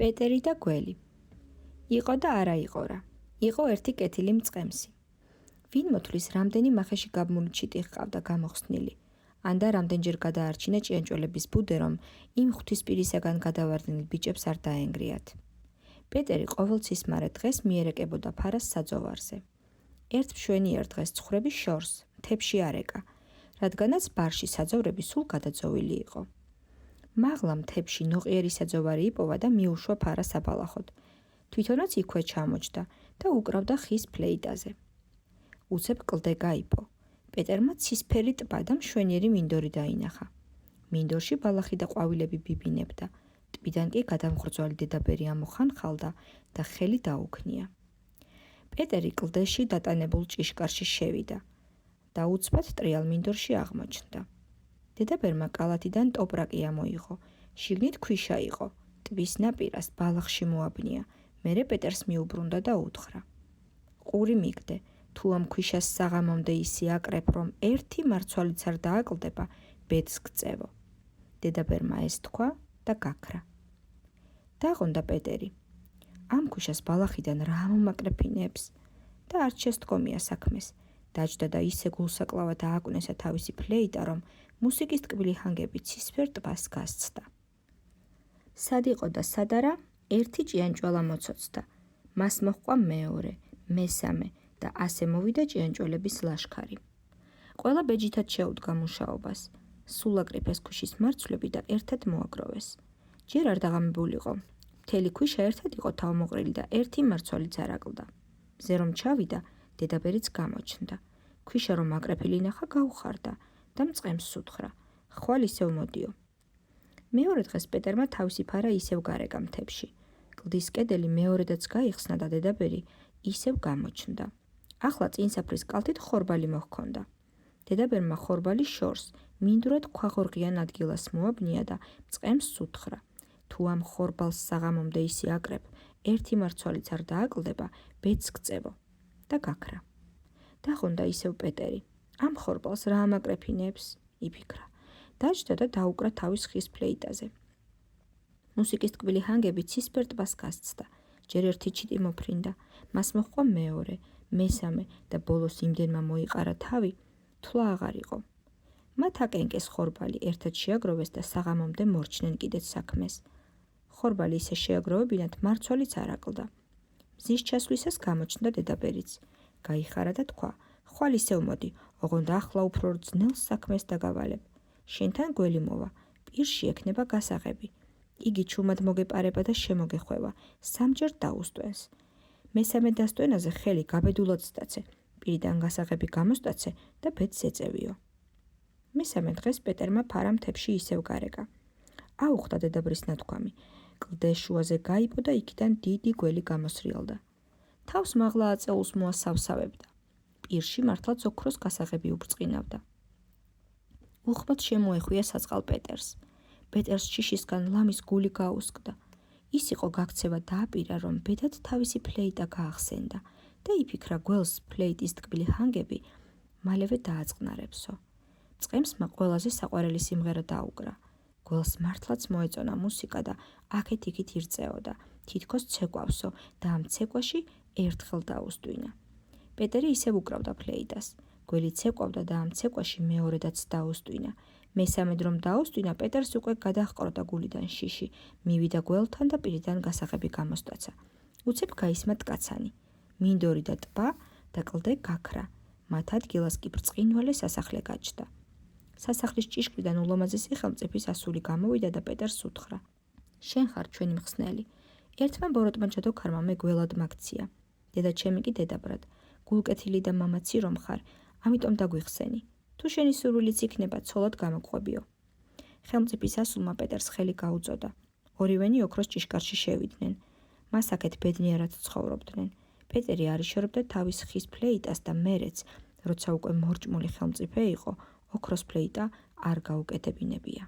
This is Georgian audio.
პეტერი და გველი. იყო და არა იყო რა. იყო ერთი კეთილი მწყემსი. ვინ მოთვლის რამდენი მახეში გაბმული ჩიტი ჰყავდა გამოხსნილი. ან და რამდენჯერ გადაარჩინა ჭიანჭველების ბუდე, რომ იმ ღვთისპირისაგან გადავარდნილ ბიჭებს არ დაენგრიათ. პეტერი ყოველ ცისმარე დღეს მიერეკებოდა ფარას საძოვარზე. ერთ მშვენიერ დღეს ცხრები შორს, მთებში არ ეკა, რადგანაც ბარში საძოვრები სულ გადაძოვილი იყო. მაღლა მთებში ნოყიერი საძოვარი იპოვა და მიუშვა ფარა საბალახოდ. თვითონაც იქვე ჩამოჯდა და უკრავდა ხის ფლეიტაზე. უცებ კლდე გაიპო. პეტერმა ცისფერი ტბა და მშვენიერი მინდორი დაინახა. მინდორში ბალახი და ყვავილები ბიბინებდა. ტბიდან კი გადამღრძვალი დედაბერი ამოხანხალდა და ხელი დაუქნია. პეტერი კლდეში დატანებულ ჭიშკარში შევიდა და უცბად ტრიალ მინდორში აღმოჩნდა. დედაბერმა კალათიდან ტოპრაკი ამოიღო, შიგნით ქვიშა იყო, ტბის ნაპირას ბალახში მოაბნია, მერე პეტერს მიუბრუნდა და უთხრა: ყური მიგდე, თუ ამ ქვიშას საღამომდე ისი აკრებ, რომ ერთი მარცვალიც არ დააკლდება, ბედს გწევო. დედაბერმა ეს თქვა და გაქრა. დაღონდა პეტერი. ამ ქვიშას ბალახიდან რა მომაკრეფინებს და არც შესთქომია საქმეს. დაჯდა და ისე გულსაკლავად ააკვნესა თავისი ფლეიტა, რომ მუსიკის ტკბილი ჰანგები ცისფერ ტბას გასცდა. სად იყო და სად არა, ერთი ჭიანჭველა მოცოცდა. მას მოჰყვა მეორე, მესამე და ასე მოვიდა ჭიანჭველების ლაშქარი. ყველა ბეჯითად შეუდგა მუშაობას. სულ აკრიფეს ქვიშის მარცვლები და ერთად მოაგროვეს. ჯერ არ დაღამებულიყო. მთელი ქვიშა ერთად იყო თავმოყრილი და ერთი მარცვალიც არ აკლდა. მზე რომ ჩავიდა, დედაბერიც გამოჩნდა. ქვიშა რომ აკრეფილი ნახა, გაუხარდა და მწყემს უთხრა: ხვალ ისევ მოდიო. მეორე დღეს პეტერმა თავისი ფარა ისევ გარეკა მთებში. კლდის კედელი მეორედაც გაიხსნა და დედაბერი ისევ გამოჩნდა. ახლა წინსაფრის კალთით ხორბალი მოჰქონდა. დედაბერმა ხორბალი შორს მინდურად ქვაღორღიან ადგილას მოაბნია და მწყემს უთხრა: თუ ამ ხორბალს საღამომდე ისი აკრებ, ერთი მარცვალიც არ დააკლდება, ბედს გწევო. და გაქრა. დაღონდა ისევ პეტერი. ამ ხორბალს რა ამაკრეფინებს, იფიქრა. დაჯდა და დაუკრა თავის ხის ფლეიტაზე. მუსიკის ტკბილი ჰანგები ცისფერ ტბას გასცდა. ჯერ ერთი ჩიტი მოფრინდა, მას მოჰყვა მეორე, მესამე და ბოლოს იმდენმა მოიყარა თავი, თვლა აღარ იყო. მათ აკენკეს ხორბალი, ერთად შეაგროვეს და საღამომდე მორჩნენ კიდეც საქმეს. ხორბალი ისე შეაგროვებინათ, მარცვალიც არ აკლდა. მზის ჩასვლისას გამოჩნდა დედაბერიც. გაიხარა და თქვა: ხვალ ისევ მოდი, ოღონდ ახლა უფრო ძნელს საქმეს დაგავალებ. შენთან გველი მოვა, პირში ექნება გასაღები. იგი ჩუმად მოგეპარება და შემოგეხვევა, სამჯერ დაუსტვენს. მესამე დასტვენაზე ხელი გაბედულად სტაცე, პირიდან გასაღები გამოსტაცე და ბედს ეწევიო. მესამე დღეს პეტერმა ფარა მთებში ისევ გარეკა. აუხდა დედაბრის ნათქვამი. კლდე შუაზე გაიპო და იქიდან დიდი გველი გამოსრიალდა. თავს მაღლა აწეულს მოასავსავებდა. პირში მართლაც ოქროს გასაღები უბწყინავდა. უხმოდ შემოეხვია საწყალ პეტერს. პეტერს ჩიშისგან ლამის გული გაუსკდა. ის იყო გაქცევა დააპირა, რომ ბედად თავისი ფლეიტა გაახსენდა და იფიქრა გველს ფლეიტის ტკბილი ჰანგები მალევე დააწყნარებსო. წყემსმა ყველაზე საყვარელი სიმღერა დაუკრა. გველს მართლაც მოეწონა მუსიკა და აქეთ-იქით ირწეოდა, თითქოს ცეკვავსო და ამ ცეკვაში ერთხელ დაუსტვინა. პეტერი ისევ უკრავდა ფლეიტას. გველი ცეკვავდა და ამ ცეკვაში მეორედაც დაუსტვინა. მესამედ რომ დაუსტვინა, პეტერს უკვე გადაჰყროდა გულიდან შიში, მივიდა გველთან და პირიდან გასაღები გამოსტაცა. უცებ გაისმა ткаცანი. მინდორი და ტბა და კლდე გაქრა. მათ ადგილას კი ბრწყინვალე სასახლე გაჩნდა. სასახლის ჭიშკრიდან ულამაზესი ხელმწიფის ასული გამოვიდა და პეტერს უთხრა: შენ ხარ ჩვენი მხსნელი. ერთმა ბოროტმა ჯადოქარმა მე გველად მაგცია. დედა ჩემი კი დედაბრად. გულკეთილი და მამაცი რომ ხარ, ამიტომ დაგვიხსენი. თუ შენი სურვილიც იქნება, ცოლად გამოგყვებიო. ხელმწიფის ასულმა პეტერს ხელი გაუწოდა. ორივენი ოქროს ჭიშკარში შევიდნენ. მას აქეთ ბედნიერად ცხოვრობდნენ. პეტერი არ იშორებდა თავის ხის ფლეიტას და მერეც, როცა უკვე მორჭმული ხელმწიფე იყო, ოქროს ფლეიტა არ გაუკეთებინებია.